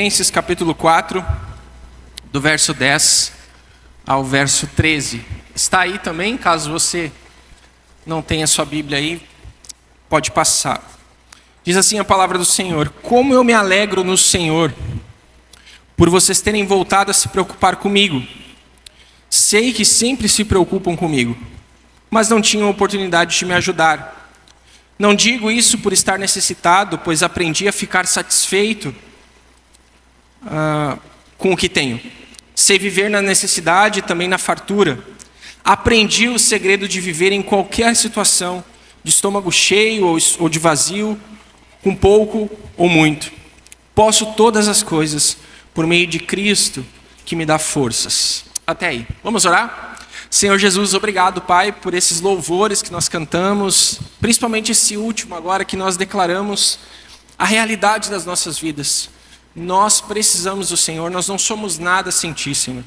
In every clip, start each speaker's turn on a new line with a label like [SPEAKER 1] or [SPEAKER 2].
[SPEAKER 1] Filipenses capítulo 4, do verso 10 ao verso 13. Está aí também, caso você não tenha sua Bíblia aí, pode passar. Diz assim a palavra do Senhor: como eu me alegro no Senhor, por vocês terem voltado a se preocupar comigo. Sei que sempre se preocupam comigo, mas não tinham oportunidade de me ajudar. Não digo isso por estar necessitado, pois aprendi a ficar satisfeito com o que tenho. Sei viver na necessidade e também na fartura. Aprendi o segredo de viver em qualquer situação, de estômago cheio ou de vazio, com pouco ou muito. Posso todas as coisas por meio de Cristo que me dá forças. Até aí. Vamos orar? Senhor Jesus, obrigado, Pai, por esses louvores que nós cantamos, principalmente esse último agora que nós declaramos a realidade das nossas vidas. Nós precisamos do Senhor, nós não somos nada sem Ti, Senhor.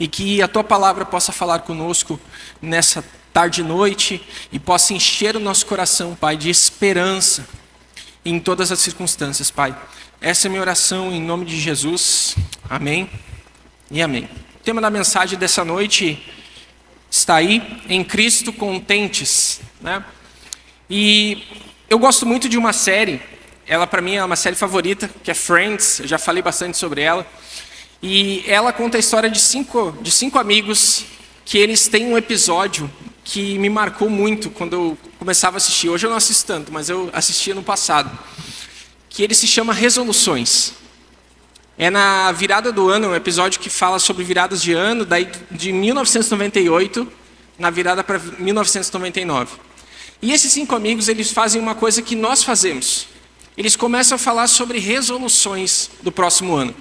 [SPEAKER 1] E que a Tua palavra possa falar conosco nessa tarde e noite e possa encher o nosso coração, Pai, de esperança em todas as circunstâncias, Pai. Essa é a minha oração em nome de Jesus. Amém e amém. O tema da mensagem dessa noite está aí, em Cristo contentes, né? E eu gosto muito de uma série, ela para mim é uma série favorita, que é Friends, eu já falei bastante sobre ela. E ela conta a história de cinco amigos, que eles têm um episódio que me marcou muito quando eu começava a assistir. Hoje eu não assisto tanto, mas eu assistia no passado. Que ele se chama Resoluções. É na virada do ano, um episódio que fala sobre viradas de ano, daí de 1998, na virada para 1999. E esses cinco amigos, eles fazem uma coisa que nós fazemos. Eles começam a falar sobre resoluções do próximo ano.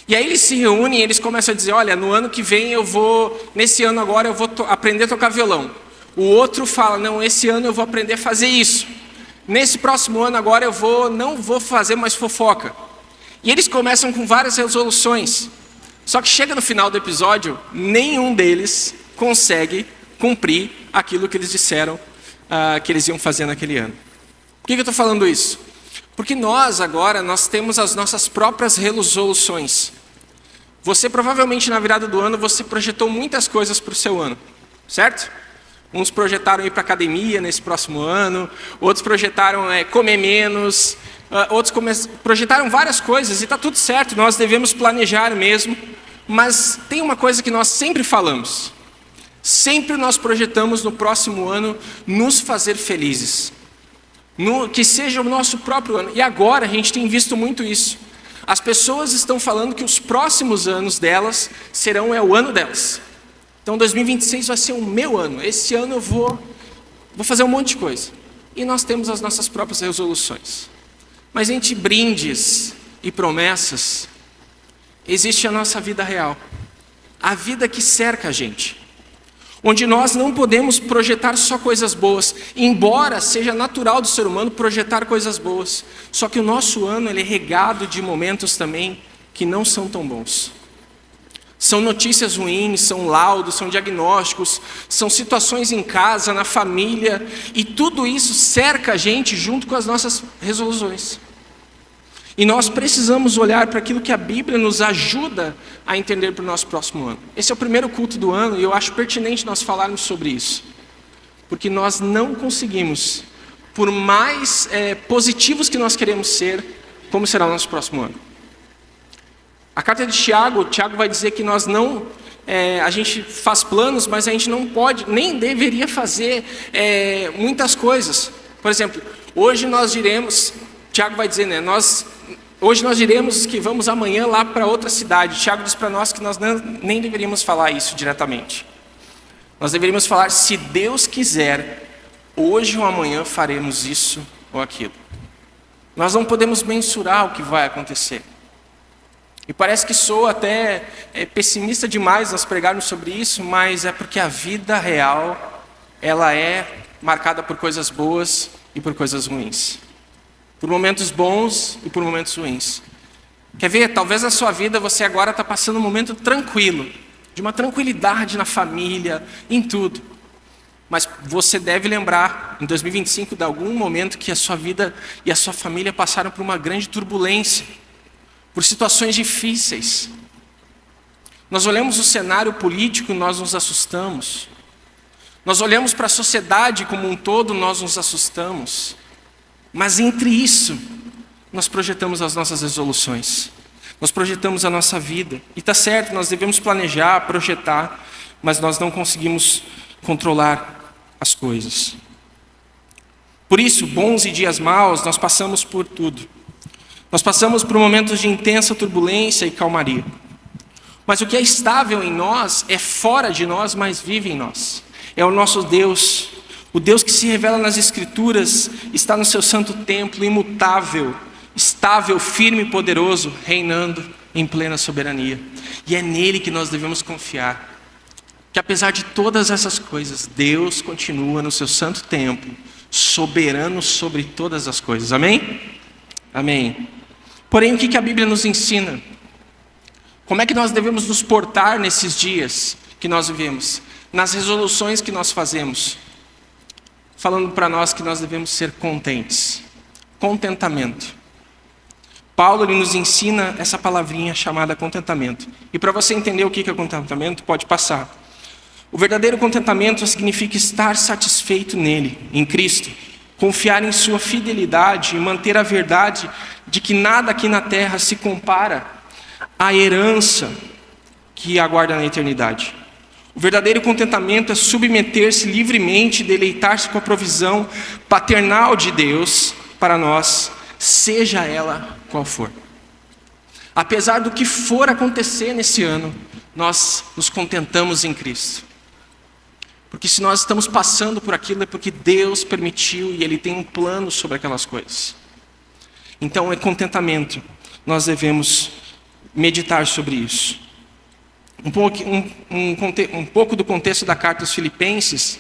[SPEAKER 1] E aí eles se reúnem e eles começam a dizer, olha, no ano que vem nesse ano agora eu vou aprender a tocar violão. O outro fala, não, esse ano eu vou aprender a fazer isso. Nesse próximo ano agora não vou fazer mais fofoca. E eles começam com várias resoluções. Só que chega no final do episódio, nenhum deles consegue cumprir aquilo que eles disseram que eles iam fazer naquele ano. Por que eu estou falando isso? Porque nós temos as nossas próprias resoluções. Você provavelmente na virada do ano, você projetou muitas coisas para o seu ano, certo? Uns projetaram ir para a academia nesse próximo ano, outros projetaram comer menos, outros projetaram várias coisas e está tudo certo, nós devemos planejar mesmo, mas tem uma coisa que nós sempre falamos, sempre nós projetamos no próximo ano nos fazer felizes, que seja o nosso próprio ano, e agora a gente tem visto muito isso, as pessoas estão falando que os próximos anos delas serão o ano delas. Então 2026 vai ser o meu ano, esse ano eu vou fazer um monte de coisa. E nós temos as nossas próprias resoluções. Mas entre brindes e promessas, existe a nossa vida real. A vida que cerca a gente. Onde nós não podemos projetar só coisas boas, embora seja natural do ser humano projetar coisas boas. Só que o nosso ano ele é regado de momentos também que não são tão bons. São notícias ruins, são laudos, são diagnósticos, são situações em casa, na família, e tudo isso cerca a gente junto com as nossas resoluções. E nós precisamos olhar para aquilo que a Bíblia nos ajuda a entender para o nosso próximo ano. Esse é o primeiro culto do ano e eu acho pertinente nós falarmos sobre isso. Porque nós não conseguimos, por mais positivos que nós queremos ser, como será o nosso próximo ano. A carta de Tiago vai dizer que nós não, a gente faz planos, mas a gente não pode, nem deveria fazer muitas coisas. Por exemplo, hoje nós diremos, Tiago vai dizer, né, hoje nós diremos que vamos amanhã lá para outra cidade. Tiago diz para nós que nós nem deveríamos falar isso diretamente. Nós deveríamos falar, se Deus quiser, hoje ou amanhã faremos isso ou aquilo. Nós não podemos mensurar o que vai acontecer. E parece que sou até pessimista demais nós pregarmos sobre isso, mas é porque a vida real, ela é marcada por coisas boas e por coisas ruins. Por momentos bons e por momentos ruins. Quer ver? Talvez na sua vida você agora está passando um momento tranquilo, de uma tranquilidade na família, em tudo. Mas você deve lembrar, em 2025, de algum momento que a sua vida e a sua família passaram por uma grande turbulência. por situações difíceis. Nós olhamos o cenário político e nós nos assustamos. Nós olhamos para a sociedade como um todo, nós nos assustamos. Mas entre isso, nós projetamos as nossas resoluções. Nós projetamos a nossa vida. E está certo, nós devemos planejar, projetar, mas nós não conseguimos controlar as coisas. Por isso, bons e dias maus, nós passamos por tudo. Nós passamos por momentos de intensa turbulência e calmaria. Mas o que é estável em nós é fora de nós, mas vive em nós. É o nosso Deus. O Deus que se revela nas Escrituras está no seu santo templo, imutável, estável, firme e poderoso, reinando em plena soberania. E é nele que nós devemos confiar. Que apesar de todas essas coisas, Deus continua no seu santo templo, soberano sobre todas as coisas. Amém? Amém. Porém, o que a Bíblia nos ensina? Como é que nós devemos nos portar nesses dias que nós vivemos? Nas resoluções que nós fazemos. Falando para nós que nós devemos ser contentes. Contentamento. Paulo ele nos ensina essa palavrinha chamada contentamento. E para você entender o que é contentamento, pode passar. O verdadeiro contentamento significa estar satisfeito nele, em Cristo. Confiar em sua fidelidade e manter a verdade de que nada aqui na terra se compara à herança que aguarda na eternidade. O verdadeiro contentamento é submeter-se livremente e deleitar-se com a provisão paternal de Deus para nós, seja ela qual for. Apesar do que for acontecer nesse ano, nós nos contentamos em Cristo. Porque se nós estamos passando por aquilo é porque Deus permitiu e Ele tem um plano sobre aquelas coisas. Então é contentamento. Nós devemos meditar sobre isso. Um pouco do contexto da carta aos Filipenses.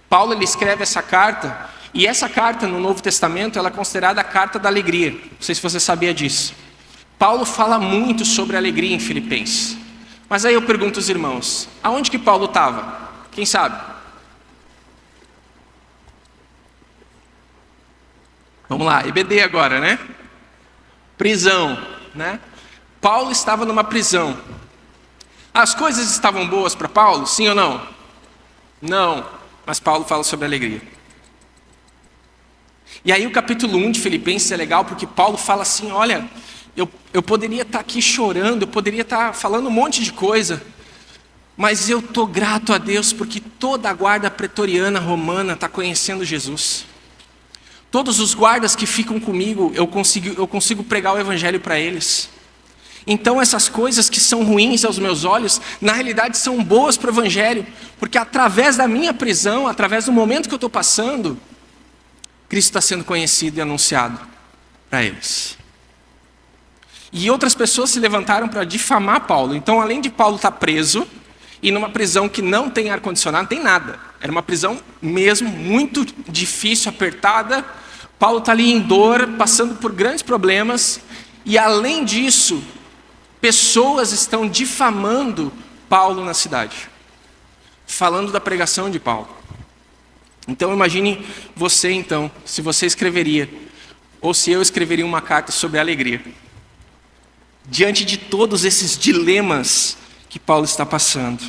[SPEAKER 1] Paulo ele escreve essa carta. E essa carta no Novo Testamento ela é considerada a carta da alegria. Não sei se você sabia disso. Paulo fala muito sobre alegria em Filipenses. Mas aí eu pergunto aos irmãos. Aonde que Paulo estava? Quem sabe? Vamos lá, EBD agora, né? Prisão, né? Paulo estava numa prisão. As coisas estavam boas para Paulo? Sim ou não? Não, mas Paulo fala sobre alegria. E aí o capítulo 1 de Filipenses é legal porque Paulo fala assim, olha, eu poderia estar aqui chorando, eu poderia estar falando um monte de coisa, mas eu estou grato a Deus porque toda a guarda pretoriana romana está conhecendo Jesus. Todos os guardas que ficam comigo, eu consigo pregar o evangelho para eles. Então essas coisas que são ruins aos meus olhos, na realidade são boas para o evangelho, porque através da minha prisão, através do momento que eu estou passando, Cristo está sendo conhecido e anunciado para eles. E outras pessoas se levantaram para difamar Paulo. Então além de Paulo estar preso, e numa prisão que não tem ar-condicionado, não tem nada. Era uma prisão mesmo, muito difícil, apertada. Paulo está ali em dor, passando por grandes problemas. E além disso, pessoas estão difamando Paulo na cidade. Falando da pregação de Paulo. Então imagine você então, se você escreveria, ou se eu escreveria uma carta sobre alegria. Diante de todos esses dilemas que Paulo está passando.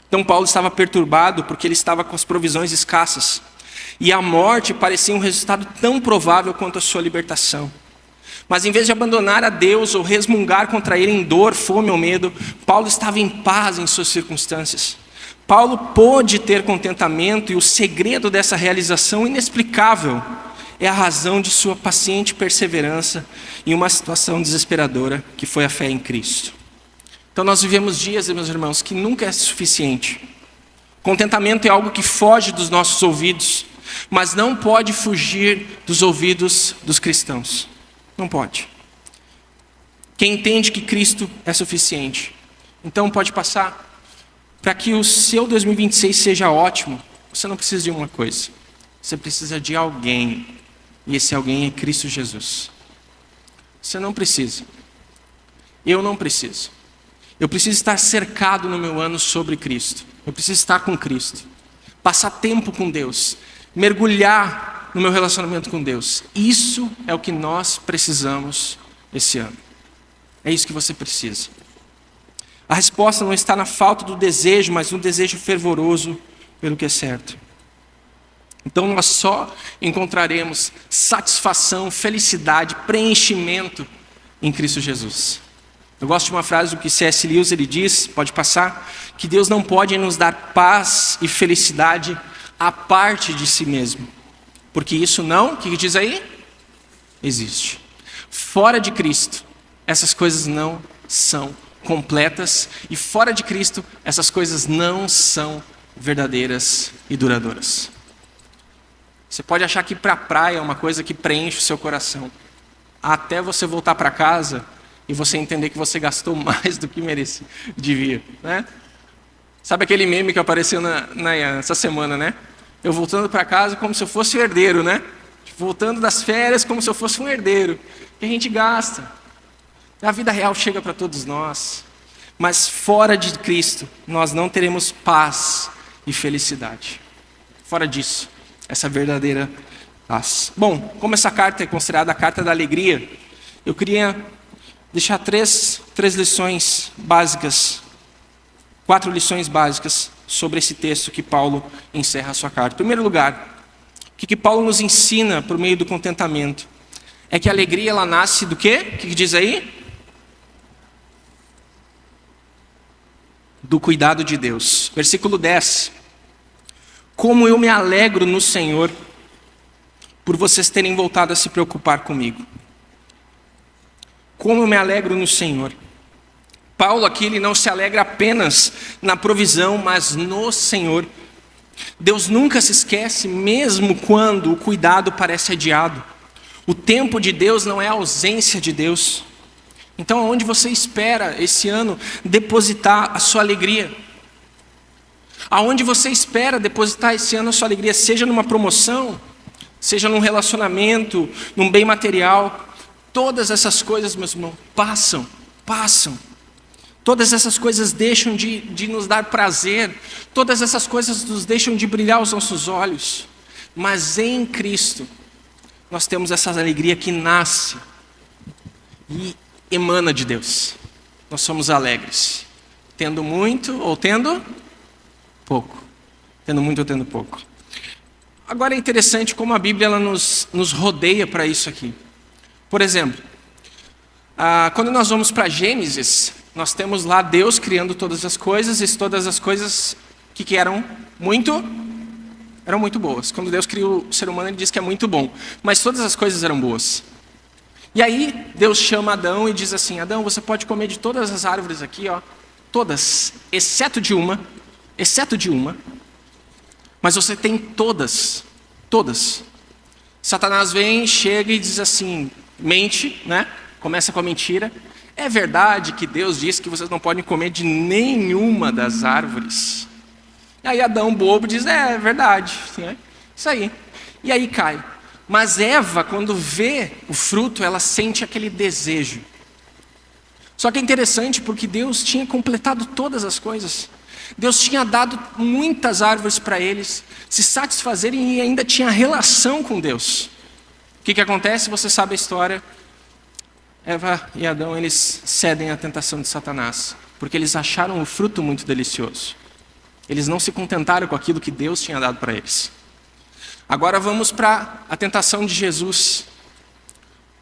[SPEAKER 1] Então Paulo estava perturbado porque ele estava com as provisões escassas. E a morte parecia um resultado tão provável quanto a sua libertação. Mas em vez de abandonar a Deus ou resmungar contra ele em dor, fome ou medo, Paulo estava em paz em suas circunstâncias. Paulo pôde ter contentamento e o segredo dessa realização inexplicável é a razão de sua paciente perseverança em uma situação desesperadora que foi a fé em Cristo. Então nós vivemos dias, meus irmãos, que nunca é suficiente. Contentamento é algo que foge dos nossos ouvidos, mas não pode fugir dos ouvidos dos cristãos. Não pode. Quem entende que Cristo é suficiente, então pode passar. Para que o seu 2026 seja ótimo, você não precisa de uma coisa. Você precisa de alguém. E esse alguém é Cristo Jesus. Você não precisa. Eu não preciso. Eu preciso estar cercado no meu ano sobre Cristo. Eu preciso estar com Cristo. Passar tempo com Deus. Mergulhar no meu relacionamento com Deus. Isso é o que nós precisamos esse ano. É isso que você precisa. A resposta não está na falta do desejo, mas no desejo fervoroso pelo que é certo. Então nós só encontraremos satisfação, felicidade, preenchimento em Cristo Jesus. Eu gosto de uma frase do que C.S. Lewis, ele diz, pode passar, que Deus não pode nos dar paz e felicidade à parte de si mesmo. Porque isso não, o que diz aí? Existe. Fora de Cristo, essas coisas não são completas, e fora de Cristo, essas coisas não são verdadeiras e duradouras. Você pode achar que ir para a praia é uma coisa que preenche o seu coração, até você voltar para casa e você entender que você gastou mais do que devia, né? Sabe aquele meme que apareceu essa semana, né? Eu voltando para casa como se eu fosse um herdeiro, né? Voltando das férias como se eu fosse um herdeiro. Que a gente gasta. A vida real chega para todos nós. Mas fora de Cristo, nós não teremos paz e felicidade. Fora disso, essa verdadeira paz. Bom, como essa carta é considerada a carta da alegria, eu queria deixar três lições básicas, 4 lições básicas sobre esse texto que Paulo encerra a sua carta. Em primeiro lugar, o que Paulo nos ensina por meio do contentamento? É que a alegria ela nasce do quê? O que diz aí? Do cuidado de Deus. Versículo 10. Como eu me alegro no Senhor por vocês terem voltado a se preocupar comigo. Como eu me alegro no Senhor. Paulo aqui ele não se alegra apenas na provisão, mas no Senhor. Deus nunca se esquece, mesmo quando o cuidado parece adiado. O tempo de Deus não é a ausência de Deus. Então, aonde você espera esse ano depositar a sua alegria? Aonde você espera depositar esse ano a sua alegria? Seja numa promoção, seja num relacionamento, num bem material. Todas essas coisas, meus irmãos, passam. Todas essas coisas deixam de nos dar prazer. Todas essas coisas nos deixam de brilhar os nossos olhos. Mas em Cristo, nós temos essa alegria que nasce e emana de Deus. Nós somos alegres, tendo muito ou tendo pouco. Tendo muito ou tendo pouco. Agora é interessante como a Bíblia ela nos rodeia para isso aqui. Por exemplo, quando nós vamos para Gênesis, nós temos lá Deus criando todas as coisas, e todas as coisas que eram muito boas. Quando Deus criou o ser humano, ele diz que é muito bom, mas todas as coisas eram boas. E aí Deus chama Adão e diz assim: Adão, você pode comer de todas as árvores aqui, ó, todas, exceto de uma, mas você tem todas. Satanás vem, chega e diz assim, mente, né? Começa com a mentira. É verdade que Deus disse que vocês não podem comer de nenhuma das árvores? E aí Adão, bobo, diz, é verdade, né? Isso aí. E aí cai. Mas Eva, quando vê o fruto, ela sente aquele desejo. Só que é interessante porque Deus tinha completado todas as coisas. Deus tinha dado muitas árvores para eles se satisfazerem e ainda tinha relação com Deus. O que acontece? Você sabe a história. Eva e Adão, eles cedem à tentação de Satanás, porque eles acharam o fruto muito delicioso. Eles não se contentaram com aquilo que Deus tinha dado para eles. Agora vamos para a tentação de Jesus.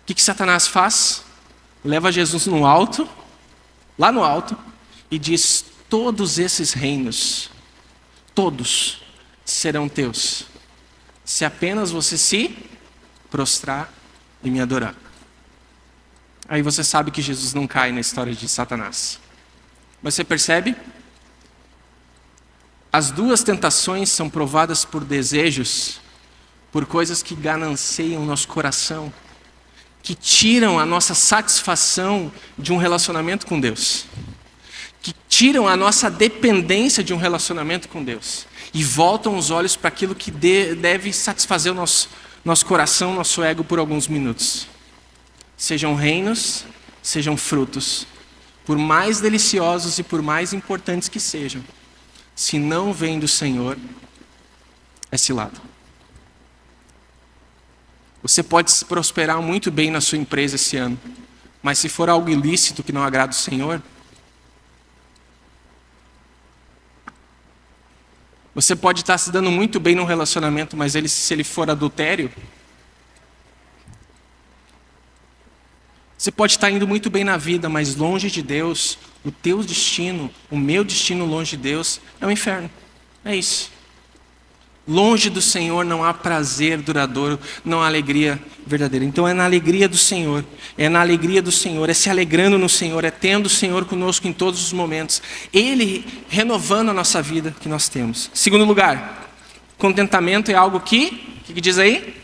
[SPEAKER 1] O que Satanás faz? Leva Jesus lá no alto, e diz: todos esses reinos, todos serão teus, se apenas você se prostrar e me adorar. Aí você sabe que Jesus não cai na história de Satanás. Mas você percebe? As duas tentações são provadas por desejos, por coisas que gananceiam o nosso coração, que tiram a nossa satisfação de um relacionamento com Deus, que tiram a nossa dependência de um relacionamento com Deus e voltam os olhos para aquilo que deve satisfazer o nosso coração, nosso ego por alguns minutos. Sejam reinos, sejam frutos, por mais deliciosos e por mais importantes que sejam, se não vem do Senhor, é cilado. Você pode prosperar muito bem na sua empresa esse ano, Mas se for algo ilícito que não agrada o Senhor, você pode estar se dando muito bem num relacionamento, mas se ele for adultério, você pode estar indo muito bem na vida, mas longe de Deus, o teu destino, o meu destino longe de Deus, é o inferno. É isso. Longe do Senhor não há prazer duradouro, não há alegria verdadeira. Então é na alegria do Senhor, é na alegria do Senhor, é se alegrando no Senhor, é tendo o Senhor conosco em todos os momentos. Ele renovando a nossa vida que nós temos. Segundo lugar, contentamento é algo que, o que diz aí?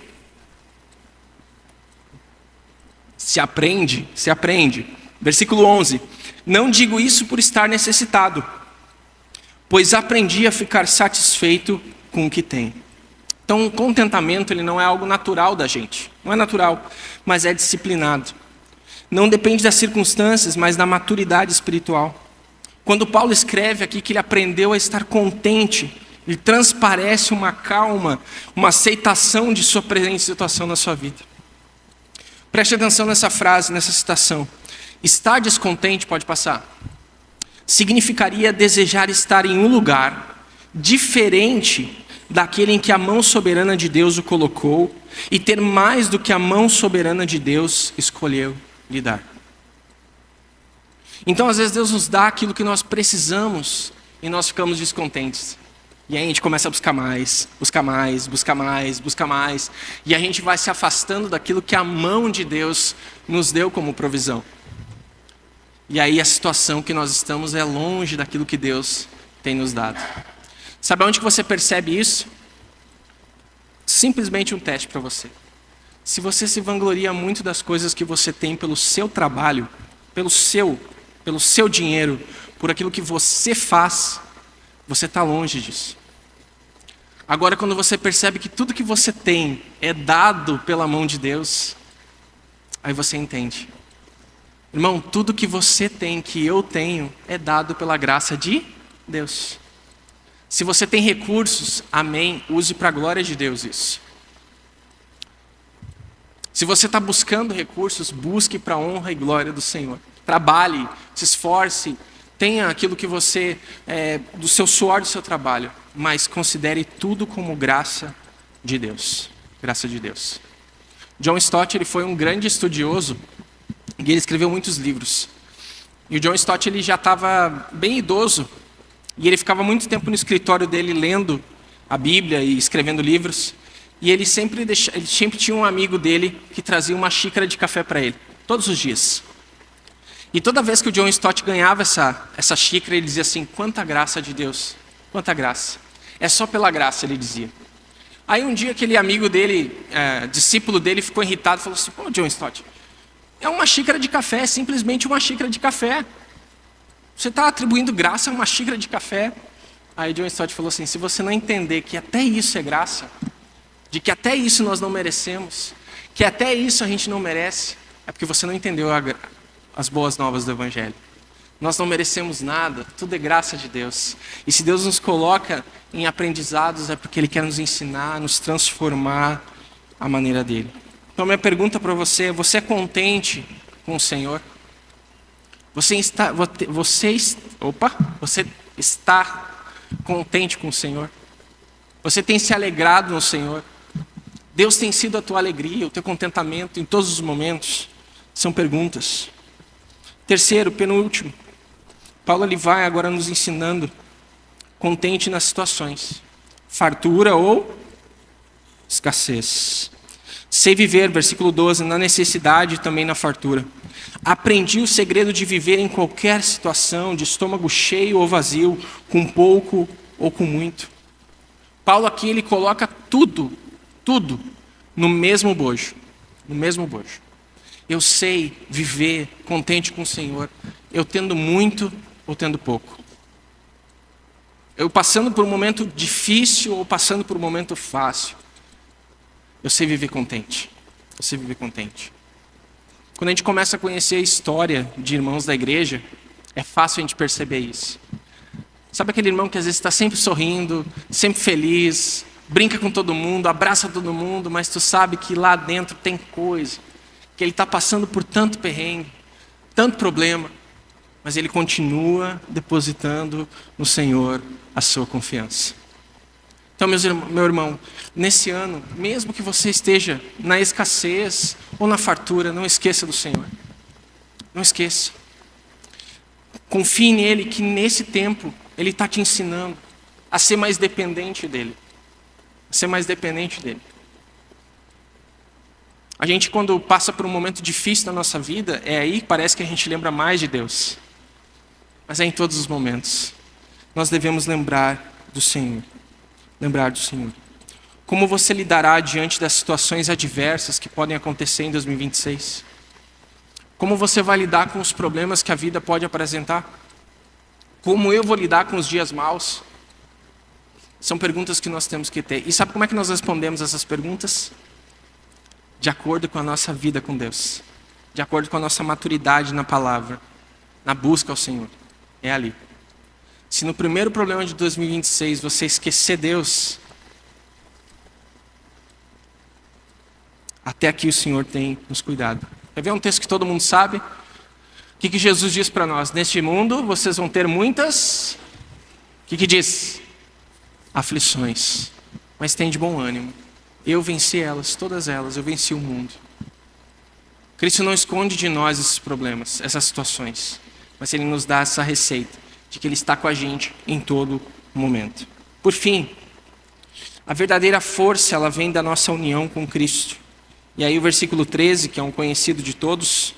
[SPEAKER 1] Se aprende. Versículo 11. Não digo isso por estar necessitado, pois aprendi a ficar satisfeito com o que tem. Então, o contentamento ele não é algo natural da gente. Não é natural, mas é disciplinado. Não depende das circunstâncias, mas da maturidade espiritual. Quando Paulo escreve aqui que ele aprendeu a estar contente, ele transparece uma calma, uma aceitação de sua presente situação na sua vida. Preste atenção nessa frase, nessa citação. Estar descontente, pode passar, significaria desejar estar em um lugar diferente daquele em que a mão soberana de Deus o colocou e ter mais do que a mão soberana de Deus escolheu lhe dar. Então, às vezes, Deus nos dá aquilo que nós precisamos e nós ficamos descontentes. E aí a gente começa a buscar mais. E a gente vai se afastando daquilo que a mão de Deus nos deu como provisão. E aí a situação que nós estamos é longe daquilo que Deus tem nos dado. Sabe onde que você percebe isso? Simplesmente um teste para você. Se você se vangloria muito das coisas que você tem pelo seu trabalho, pelo seu dinheiro, por aquilo que você faz, você está longe disso. Agora, quando você percebe que tudo que você tem é dado pela mão de Deus, aí você entende. Irmão, tudo que você tem, que eu tenho, é dado pela graça de Deus. Se você tem recursos, amém, use para a glória de Deus isso. Se você está buscando recursos, busque para a honra e glória do Senhor. Trabalhe, se esforce, tenha aquilo que você, do seu suor do seu trabalho, mas considere tudo como graça de Deus. Graça de Deus. John Stott, ele foi um grande estudioso e ele escreveu muitos livros. E o John Stott, ele já estava bem idoso e ele ficava muito tempo no escritório dele lendo a Bíblia e escrevendo livros. E ele sempre tinha um amigo dele que trazia uma xícara de café para ele, todos os dias. E toda vez que o John Stott ganhava essa xícara, ele dizia assim: quanta graça de Deus, quanta graça. É só pela graça, ele dizia. Aí um dia aquele amigo dele, discípulo dele, ficou irritado e falou assim: pô, John Stott, é uma xícara de café, é simplesmente uma xícara de café. Você está atribuindo graça a uma xícara de café? Aí John Stott falou assim: se você não entender que até isso é graça, de que até isso nós não merecemos, que até isso a gente não merece, é porque você não entendeu as boas novas do Evangelho. Nós não merecemos nada, tudo é graça de Deus. E se Deus nos coloca em aprendizados, é porque Ele quer nos ensinar, nos transformar à maneira dEle. Então minha pergunta para você é: você é contente com o Senhor? Você está contente com o Senhor? Você tem se alegrado no Senhor? Deus tem sido a tua alegria, o teu contentamento em todos os momentos? São perguntas. Terceiro, penúltimo, Paulo ele vai agora nos ensinando: contente nas situações, fartura ou escassez. Sei viver, versículo 12, na necessidade e também na fartura. Aprendi o segredo de viver em qualquer situação, de estômago cheio ou vazio, com pouco ou com muito. Paulo aqui ele coloca tudo no mesmo bojo. No mesmo bojo. Eu sei viver contente com o Senhor, eu tendo muito ou tendo pouco. Eu passando por um momento difícil ou passando por um momento fácil. Eu sei viver contente. Eu sei viver contente. Quando a gente começa a conhecer a história de irmãos da igreja, é fácil a gente perceber isso. Sabe aquele irmão que às vezes está sempre sorrindo, sempre feliz, brinca com todo mundo, abraça todo mundo, mas tu sabe que lá dentro tem coisa, que ele está passando por tanto perrengue, tanto problema, mas ele continua depositando no Senhor a sua confiança. Então, meu irmão, nesse ano, mesmo que você esteja na escassez ou na fartura, não esqueça do Senhor. Não esqueça. Confie nele, que nesse tempo ele está te ensinando a ser mais dependente dele. A ser mais dependente dele. A gente, quando passa por um momento difícil na nossa vida, é aí que parece que a gente lembra mais de Deus. Mas é em todos os momentos. Nós devemos lembrar do Senhor. Lembrar do Senhor. Como você lidará diante das situações adversas que podem acontecer em 2026? Como você vai lidar com os problemas que a vida pode apresentar? Como eu vou lidar com os dias maus? São perguntas que nós temos que ter. E sabe como é que nós respondemos essas perguntas? De acordo com a nossa vida com Deus. De acordo com a nossa maturidade na palavra. Na busca ao Senhor. É ali. Se no primeiro problema de 2026 você esquecer Deus, até aqui o Senhor tem nos cuidado. Quer ver um texto que todo mundo sabe? O que Jesus diz para nós? Neste mundo vocês vão ter muitas... O que diz? Aflições. Mas tem de bom ânimo. Eu venci elas, todas elas. Eu venci o mundo. Cristo não esconde de nós esses problemas, essas situações. Mas Ele nos dá essa receita de que Ele está com a gente em todo momento. Por fim, a verdadeira força, ela vem da nossa união com Cristo. E aí o versículo 13, que é um conhecido de todos: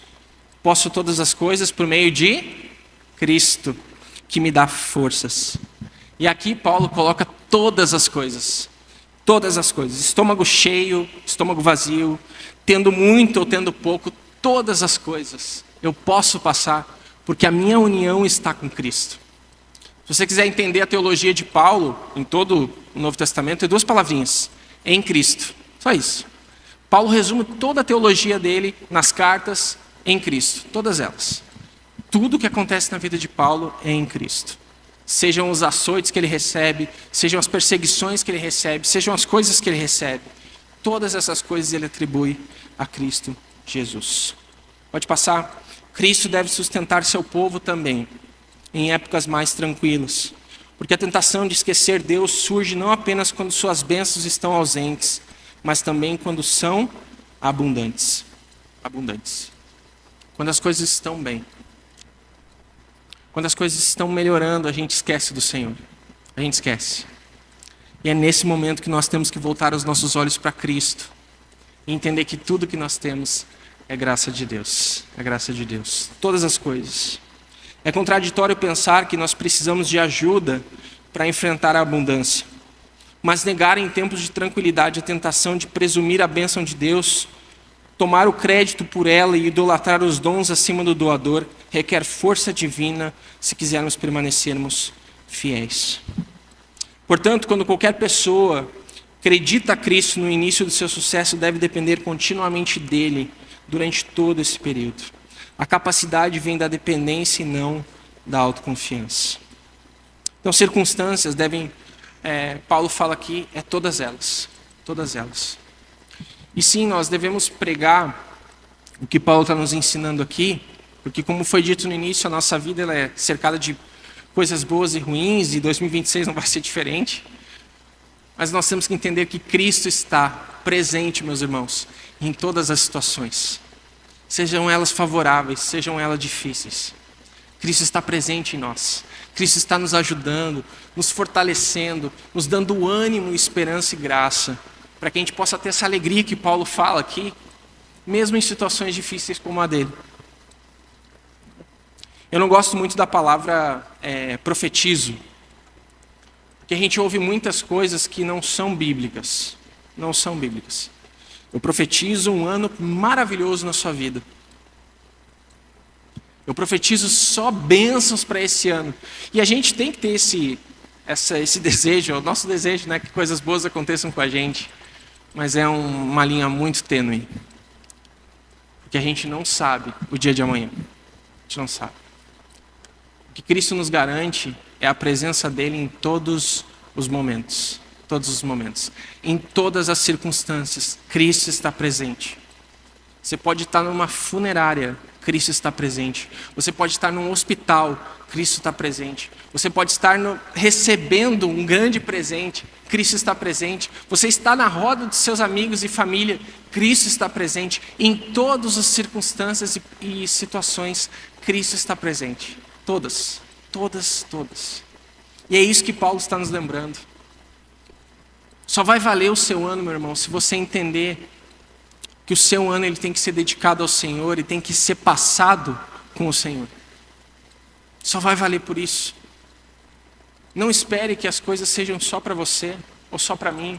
[SPEAKER 1] posso todas as coisas por meio de Cristo, que me dá forças. E aqui Paulo coloca todas as coisas. Todas as coisas. Estômago cheio, estômago vazio, tendo muito ou tendo pouco, todas as coisas eu posso passar, porque a minha união está com Cristo. Se você quiser entender a teologia de Paulo, em todo o Novo Testamento, é duas palavrinhas: em Cristo. Só isso. Paulo resume toda a teologia dele nas cartas em Cristo. Todas elas. Tudo que acontece na vida de Paulo é em Cristo. Sejam os açoites que ele recebe, sejam as perseguições que ele recebe, sejam as coisas que ele recebe. Todas essas coisas ele atribui a Cristo Jesus. Pode passar. Cristo deve sustentar seu povo também, em épocas mais tranquilas. Porque a tentação de esquecer Deus surge não apenas quando suas bênçãos estão ausentes, mas também quando são abundantes. Abundantes. Quando as coisas estão bem. Quando as coisas estão melhorando, a gente esquece do Senhor. A gente esquece. E é nesse momento que nós temos que voltar os nossos olhos para Cristo. E entender que tudo que nós temos é graça de Deus. É graça de Deus. Todas as coisas. É contraditório pensar que nós precisamos de ajuda para enfrentar a abundância. Mas negar em tempos de tranquilidade a tentação de presumir a bênção de Deus, tomar o crédito por ela e idolatrar os dons acima do doador, requer força divina se quisermos permanecermos fiéis. Portanto, quando qualquer pessoa acredita a Cristo no início do seu sucesso, deve depender continuamente dele durante todo esse período. A capacidade vem da dependência e não da autoconfiança. Então, circunstâncias devem... Paulo fala aqui, todas elas. Todas elas. E sim, nós devemos pregar o que Paulo está nos ensinando aqui, porque como foi dito no início, a nossa vida ela é cercada de coisas boas e ruins, e 2026 não vai ser diferente. Mas nós temos que entender que Cristo está presente, meus irmãos, em todas as situações. Sejam elas favoráveis, sejam elas difíceis. Cristo está presente em nós. Cristo está nos ajudando, nos fortalecendo, nos dando ânimo, esperança e graça, para que a gente possa ter essa alegria que Paulo fala aqui, mesmo em situações difíceis como a dele. Eu não gosto muito da palavra profetizo, porque a gente ouve muitas coisas que não são bíblicas. Não são bíblicas. Eu profetizo um ano maravilhoso na sua vida. Eu profetizo só bênçãos para esse ano. E a gente tem que ter esse desejo, é o nosso desejo, né, que coisas boas aconteçam com a gente. Mas é uma linha muito tênue. Porque a gente não sabe o dia de amanhã. A gente não sabe. O que Cristo nos garante é a presença dele em todos os momentos. Todos os momentos. Em todas as circunstâncias, Cristo está presente. Você pode estar numa funerária, Cristo está presente. Você pode estar num hospital, Cristo está presente. Você pode estar recebendo um grande presente, Cristo está presente. Você está na roda dos seus amigos e família, Cristo está presente. Em todas as circunstâncias e situações, Cristo está presente. Todas, todas, todas. E é isso que Paulo está nos lembrando. Só vai valer o seu ano, meu irmão, se você entender que o seu ano ele tem que ser dedicado ao Senhor e tem que ser passado com o Senhor. Só vai valer por isso. Não espere que as coisas sejam só para você ou só para mim,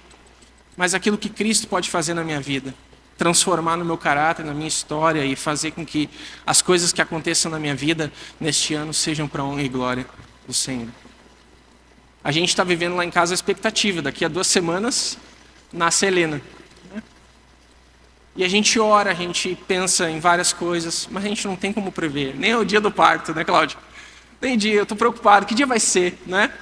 [SPEAKER 1] mas aquilo que Cristo pode fazer na minha vida. Transformar no meu caráter, na minha história e fazer com que as coisas que aconteçam na minha vida neste ano sejam para a honra e glória do Senhor. A gente está vivendo lá em casa a expectativa. Daqui a 2 semanas nasce a Helena. E a gente ora, a gente pensa em várias coisas, mas a gente não tem como prever. Nem é o dia do parto, né, Cláudio? Nem dia, eu estou preocupado. Que dia vai ser, né?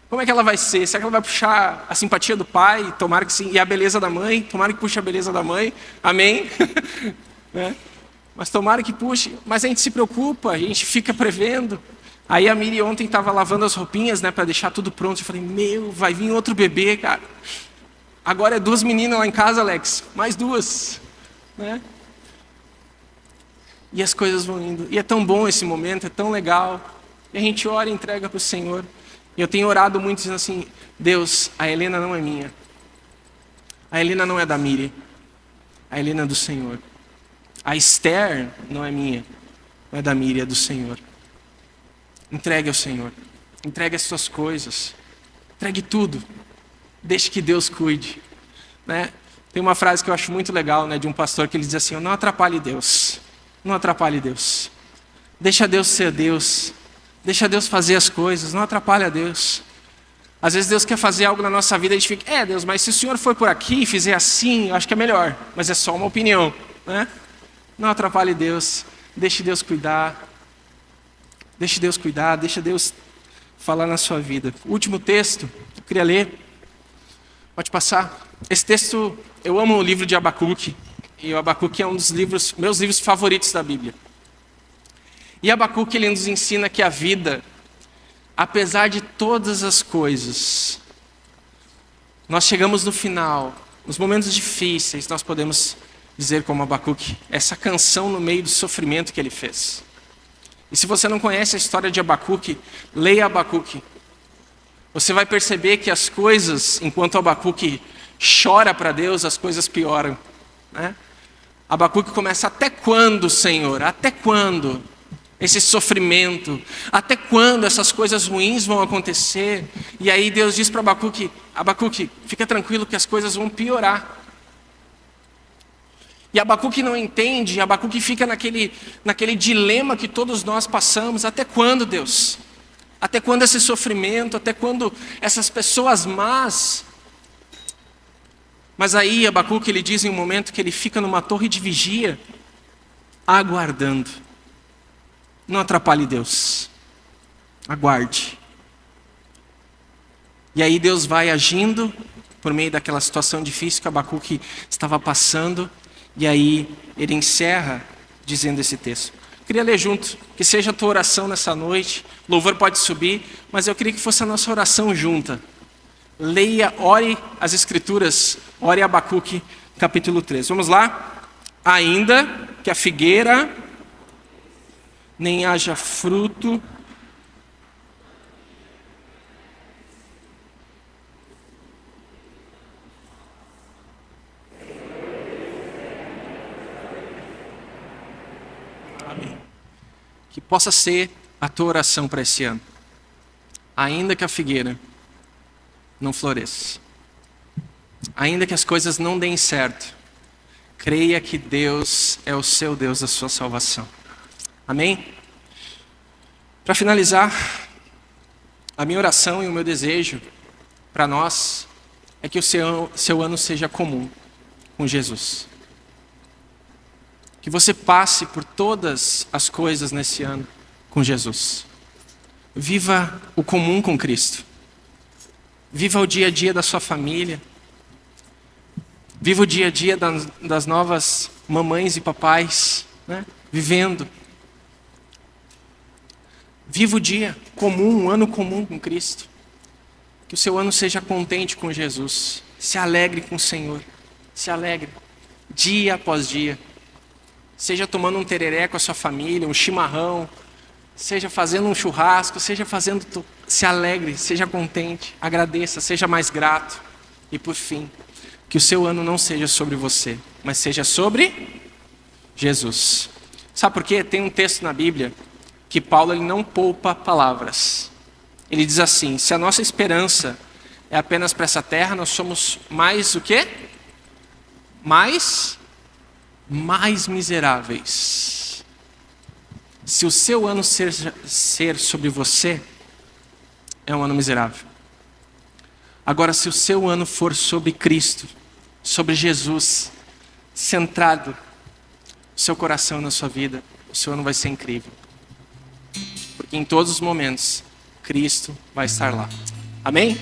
[SPEAKER 1] Como é que ela vai ser? Será que ela vai puxar a simpatia do pai? Tomara que sim. E a beleza da mãe? Tomara que puxe a beleza da mãe. Amém? Né? Mas tomara que puxe. Mas a gente se preocupa, a gente fica prevendo. Aí a Miri ontem estava lavando as roupinhas, né, para deixar tudo pronto. Eu falei, vai vir outro bebê, cara. Agora é 2 meninas lá em casa, Alex. Mais 2. Né? E as coisas vão indo. E é tão bom esse momento, é tão legal. E a gente ora e entrega para o Senhor. E eu tenho orado muito dizendo assim, Deus, a Helena não é minha. A Helena não é da Miri. A Helena é do Senhor. A Esther não é minha. Não é da Miri, é do Senhor. Entregue ao Senhor. Entregue as suas coisas. Entregue tudo. Deixe que Deus cuide. Né? Tem uma frase que eu acho muito legal, né, de um pastor que ele diz assim, não atrapalhe Deus. Não atrapalhe Deus. Deixa Deus ser Deus. Deixa Deus fazer as coisas. Não atrapalhe a Deus. Às vezes Deus quer fazer algo na nossa vida e a gente fica, Deus, mas se o Senhor for por aqui e fizer assim, eu acho que é melhor. Mas é só uma opinião. Né? Não atrapalhe Deus. Deixe Deus cuidar. Deixe Deus cuidar. Deixe Deus falar na sua vida. O último texto, eu queria ler. Pode passar. Esse texto, eu amo o livro de Abacuque. E o Abacuque é um dos meus livros favoritos da Bíblia. E Abacuque, ele nos ensina que a vida, apesar de todas as coisas, nós chegamos no final, nos momentos difíceis, nós podemos dizer como Abacuque, essa canção no meio do sofrimento que ele fez. E se você não conhece a história de Abacuque, leia Abacuque. Você vai perceber que as coisas, enquanto Abacuque chora para Deus, as coisas pioram. Né? Abacuque começa, até quando, Senhor? Até quando esse sofrimento? Até quando essas coisas ruins vão acontecer? E aí Deus diz para Abacuque, Abacuque, fica tranquilo que as coisas vão piorar. E Abacuque não entende, Abacuque fica naquele dilema que todos nós passamos. Até quando, Deus? Até quando esse sofrimento? Até quando essas pessoas más? Mas aí Abacuque, ele diz em um momento que ele fica numa torre de vigia, aguardando. Não atrapalhe Deus. Aguarde. E aí Deus vai agindo por meio daquela situação difícil que Abacuque estava passando. E aí ele encerra dizendo esse texto. Queria ler junto, que seja a tua oração nessa noite. O louvor pode subir, mas eu queria que fosse a nossa oração junta. Leia, ore as Escrituras, ore Abacuque, capítulo 3. Vamos lá? Ainda que a figueira nem haja fruto, que possa ser a tua oração para esse ano. Ainda que a figueira não floresça. Ainda que as coisas não deem certo. Creia que Deus é o seu Deus, a sua salvação. Amém? Para finalizar, a minha oração e o meu desejo para nós é que o seu ano seja comum com Jesus. Que você passe por todas as coisas nesse ano com Jesus. Viva o comum com Cristo. Viva o dia a dia da sua família. Viva o dia a dia das novas mamães e papais, né? Vivendo. Viva o dia comum, um ano comum com Cristo. Que o seu ano seja contente com Jesus. Se alegre com o Senhor. Se alegre. Dia após dia. Seja tomando um tereré com a sua família, um chimarrão. Seja fazendo um churrasco. Seja fazendo... Se alegre, seja contente. Agradeça, seja mais grato. E por fim, que o seu ano não seja sobre você, mas seja sobre Jesus. Sabe por quê? Tem um texto na Bíblia que Paulo ele não poupa palavras. Ele diz assim: se a nossa esperança é apenas para essa terra, nós somos mais o quê? Mais miseráveis. Se o seu ano ser sobre você, é um ano miserável. Agora, se o seu ano for sobre Cristo, sobre Jesus, centrado no seu coração, na sua vida, o seu ano vai ser incrível. Porque em todos os momentos, Cristo vai estar lá. Amém?